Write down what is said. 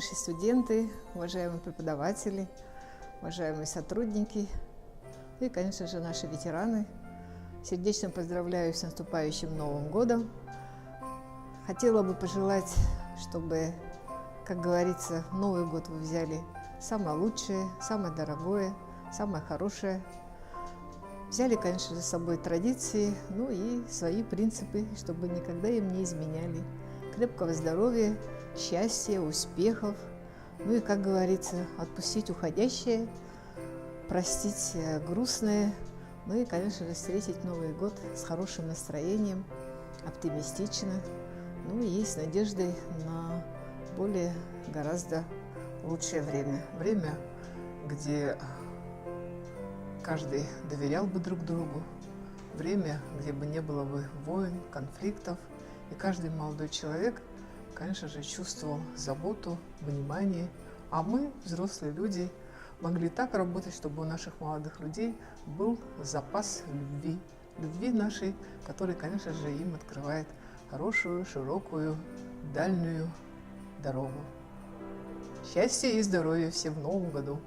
наши студенты, уважаемые преподаватели, уважаемые сотрудники и, конечно же, наши ветераны. Сердечно поздравляю с наступающим Новым годом. Хотела бы пожелать, чтобы, как говорится, в Новый год вы взяли самое лучшее, самое дорогое, самое хорошее. Взяли, конечно, за собой традиции, ну и свои принципы, чтобы никогда им не изменяли. Крепкого здоровья, счастья, успехов. Ну и, как говорится, отпустить уходящее, простить грустное. Ну и, конечно же, встретить Новый год с хорошим настроением, оптимистично. Ну и с надеждой на более гораздо лучшее время. Время, где каждый доверял бы друг другу. Время, где бы не было бы войн, конфликтов. И каждый молодой человек, конечно же, чувствовал заботу, внимание. А мы, взрослые люди, могли так работать, чтобы у наших молодых людей был запас любви. Любви нашей, который, конечно же, им открывает хорошую, широкую, дальнюю дорогу. Счастья и здоровья всем в Новом году!